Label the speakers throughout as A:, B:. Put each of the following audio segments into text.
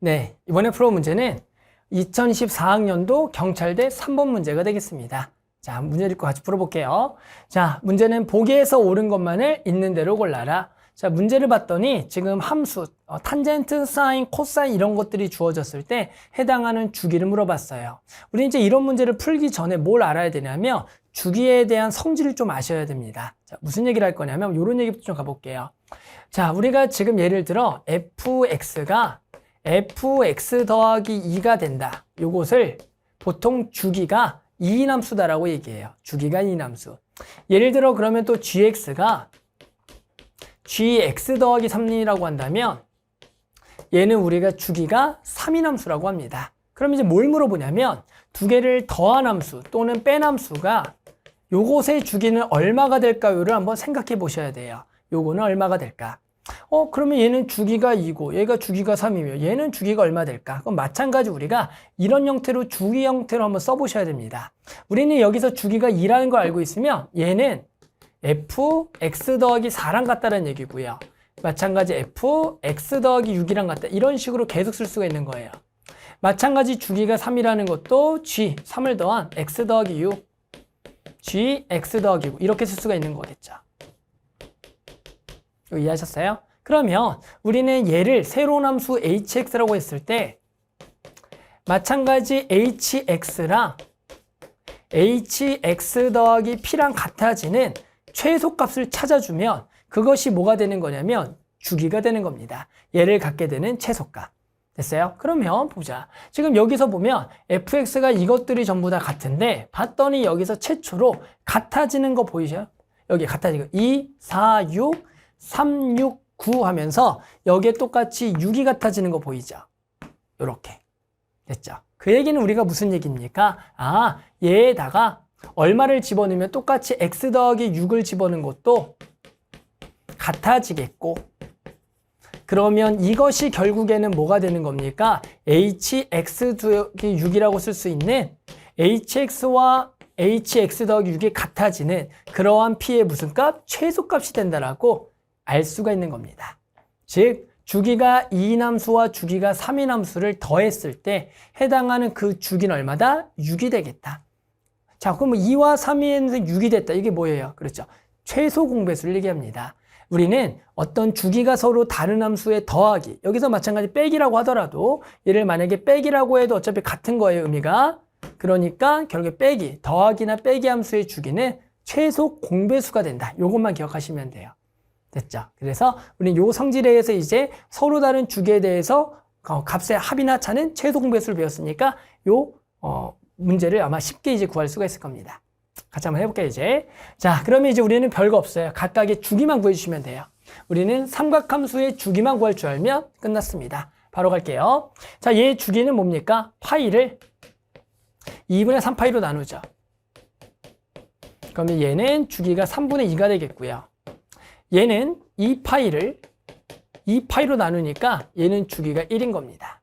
A: 네, 이번에 풀어 문제는 2024학년도 경찰대 3번 문제가 되겠습니다. 자, 문제 읽고 같이 풀어볼게요. 자, 문제는 보기에서 옳은 것만을 있는 대로 골라라. 자, 문제를 봤더니 지금 함수, 탄젠트, 사인, 코사인 이런 것들이 주어졌을 때 해당하는 주기를 물어봤어요. 우리 이제 이런 문제를 풀기 전에 뭘 알아야 되냐면 주기에 대한 성질을 좀 아셔야 됩니다. 자, 무슨 얘기를 할 거냐면 이런 얘기부터 좀 가볼게요. 자, 우리가 지금 예를 들어 fx가 fx 더하기 2가 된다. 요것을 보통 주기가 2인함수다라고 얘기해요. 주기가 2인함수. 예를 들어 그러면 또 gx가 gx 더하기 3이라고 한다면 얘는 우리가 주기가 3인함수라고 합니다. 그럼 이제 뭘 물어보냐면 두 개를 더한 함수 또는 뺀 함수가 요것의 주기는 얼마가 될까요를 한번 생각해 보셔야 돼요. 요거는 얼마가 될까? 그러면 얘는 주기가 2고 얘가 주기가 3이며 얘는 주기가 얼마 될까? 그럼 마찬가지 우리가 이런 형태로 주기 형태로 한번 써보셔야 됩니다. 우리는 여기서 주기가 2라는 걸 알고 있으면 얘는 fx 더하기 4랑 같다는 얘기고요. 마찬가지 fx 더하기 6이랑 같다. 이런 식으로 계속 쓸 수가 있는 거예요. 마찬가지 주기가 3이라는 것도 g, 3을 더한 x 더하기 6, g, x 더하기 9 이렇게 쓸 수가 있는 거겠죠. 이해하셨어요? 그러면 우리는 얘를 새로운 함수 hx라고 했을 때 마찬가지 hx랑 hx 더하기 p랑 같아지는 최소값을 찾아주면 그것이 뭐가 되는 거냐면 주기가 되는 겁니다. 얘를 갖게 되는 최소값. 됐어요? 그러면 보자. 지금 여기서 보면 fx가 이것들이 전부 다 같은데 봤더니 여기서 최초로 같아지는 거 보이셔요? 여기 같아지고 2, 4, 6, 3, 6, 9 하면서 여기에 똑같이 6이 같아지는 거 보이죠? 요렇게. 됐죠? 그 얘기는 우리가 무슨 얘기입니까? 얘에다가 얼마를 집어넣으면 똑같이 x 더하기 6을 집어넣은 것도 같아지겠고 그러면 이것이 결국에는 뭐가 되는 겁니까? hx 더하기 6이라고 쓸 수 있는 hx와 hx 더하기 6이 같아지는 그러한 p의 무슨 값? 최소값이 된다라고 알 수가 있는 겁니다. 즉 주기가 2인함수와 주기가 3인함수를 더했을 때 해당하는 그 주기는 얼마다? 6이 되겠다. 자, 그럼 2와 3에서 6이 됐다. 이게 뭐예요? 그렇죠. 최소 공배수를 얘기합니다. 우리는 어떤 주기가 서로 다른 함수의 더하기, 여기서 마찬가지 빼기라고 하더라도 얘를 만약에 빼기라고 해도 어차피 같은 거예요, 의미가. 그러니까 결국에 빼기, 더하기나 빼기 함수의 주기는 최소 공배수가 된다. 요것만 기억하시면 돼요. 됐죠? 그래서 우리는 요 성질에 의해서 이제 서로 다른 주기에 대해서 값의 합이나 차는 최소 공배수를 배웠으니까 요 문제를 아마 쉽게 이제 구할 수가 있을 겁니다. 같이 한번 해볼게요, 이제. 자, 그러면 이제 우리는 별거 없어요. 각각의 주기만 구해주시면 돼요. 우리는 삼각함수의 주기만 구할 줄 알면 끝났습니다. 바로 갈게요. 자, 얘의 주기는 뭡니까? 파이를 2분의 3파이로 나누죠. 그러면 얘는 주기가 3분의 2가 되겠고요. 얘는 2파이를 2파이로 나누니까 얘는 주기가 1인 겁니다.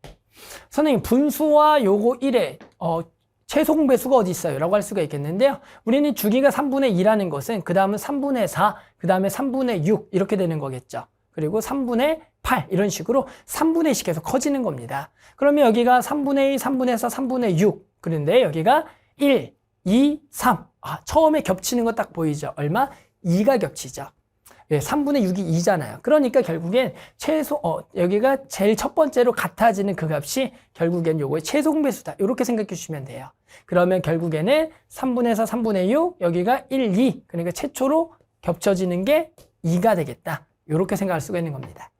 A: 선생님, 분수와 요거 1에 최소 공배수가 어디 있어요? 라고 할 수가 있겠는데요. 우리는 주기가 3분의 2라는 것은 그 다음은 3분의 4, 그 다음에 3분의 6 이렇게 되는 거겠죠. 그리고 3분의 8 이런 식으로 3분의 1씩 계속 커지는 겁니다. 그러면 여기가 3분의 2, 3분의 4, 3분의 6 그런데 여기가 1, 2, 3 처음에 겹치는 거 딱 보이죠? 얼마? 2가 겹치죠. 3분의 6이 2잖아요. 그러니까 결국엔 여기가 제일 첫 번째로 같아지는 그 값이 결국엔 요거의 최소 공배수다. 이렇게 생각해 주시면 돼요. 그러면 결국에는 3분의 4, 3분의 6, 여기가 1, 2. 그러니까 최초로 겹쳐지는 게 2가 되겠다. 이렇게 생각할 수가 있는 겁니다.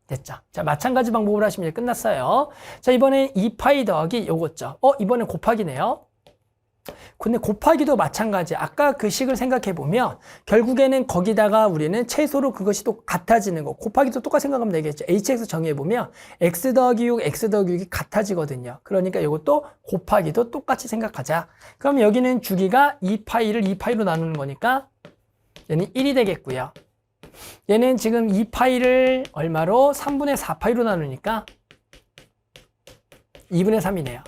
A: 됐죠? 자, 마찬가지 방법으로 하시면 이제 끝났어요. 자, 이번에 2파이 더하기 요거죠. 이번엔 곱하기네요. 근데 곱하기도 마찬가지. 아까 그 식을 생각해 보면 결국에는 거기다가 우리는 최소로 그것이 또 같아지는 거. 곱하기도 똑같이 생각하면 되겠죠. hx 정의해 보면 x 더하기 6, x 더하기 6이 같아지거든요. 그러니까 이것도 곱하기도 똑같이 생각하자. 그럼 여기는 주기가 2파이를 2파이로 나누는 거니까 얘는 1이 되겠고요. 얘는 지금 2파이를 얼마로? 3분의 4파이로 나누니까 2분의 3이네요.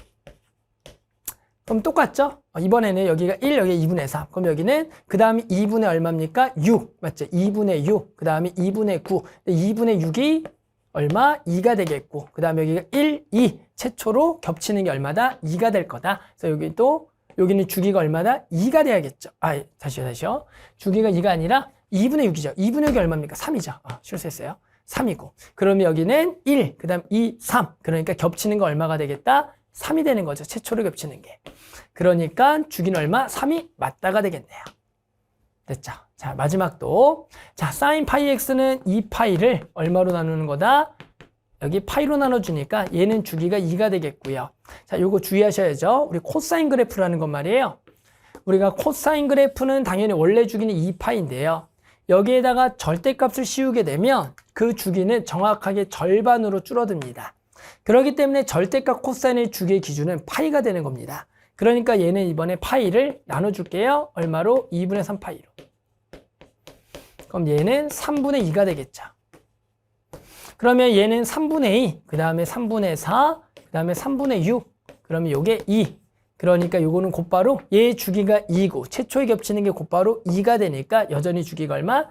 A: 그럼 똑같죠? 이번에는 여기가 1, 여기 2분의 3. 그럼 여기는 그 다음에 2분의 얼마입니까? 6. 맞죠? 2분의 6. 그 다음에 2분의 9. 2분의 6이 얼마? 2가 되겠고 그 다음에 여기가 1, 2 최초로 겹치는 게 얼마다? 2가 될 거다. 그래서 여기 또 여기는 주기가 얼마다? 2가 돼야겠죠. 다시요. 주기가 2가 아니라 2분의 6이죠. 2분의 6이 얼마입니까? 3이죠. 실수했어요. 3이고 그러면 여기는 1, 그 다음 2, 3 그러니까 겹치는 거 얼마가 되겠다? 3이 되는 거죠. 최초로 겹치는 게. 그러니까 주기는 얼마? 3이 맞다가 되겠네요. 됐죠? 자, 마지막도. 자, sin 파이 x는 2파이를 얼마로 나누는 거다? 여기 파이로 나눠주니까 얘는 주기가 2가 되겠고요. 자, 요거 주의하셔야죠. 우리 코사인 그래프라는 건 말이에요. 우리가 코사인 그래프는 당연히 원래 주기는 2파이인데요. 여기에다가 절대값을 씌우게 되면 그 주기는 정확하게 절반으로 줄어듭니다. 그렇기 때문에 절대값 코사인의 주기의 기준은 파이가 되는 겁니다. 그러니까 얘는 이번에 파이를 나눠줄게요. 얼마로? 2분의 3파이로. 그럼 얘는 3분의 2가 되겠죠. 그러면 얘는 3분의 2, 그 다음에 3분의 4, 그 다음에 3분의 6. 그러면 요게 2. 그러니까 요거는 곧바로 얘 주기가 2고 최초에 겹치는 게 곧바로 2가 되니까 여전히 주기가 얼마?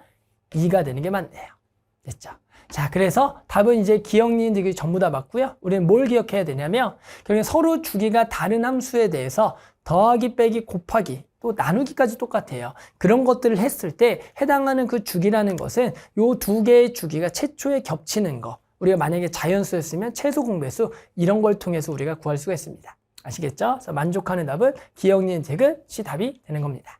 A: 2가 되는 게 맞네요. 됐죠? 자, 그래서 답은 이제 기억니은들이 전부 다 맞고요. 우리는 뭘 기억해야 되냐면 결국 서로 주기가 다른 함수에 대해서 더하기, 빼기, 곱하기 또 나누기까지 똑같아요. 그런 것들을 했을 때 해당하는 그 주기라는 것은 요 두 개의 주기가 최초에 겹치는 거. 우리가 만약에 자연수였으면 최소 공배수 이런 걸 통해서 우리가 구할 수가 있습니다. 아시겠죠? 그래서 만족하는 답은 기억니은 제곱이 답이 되는 겁니다.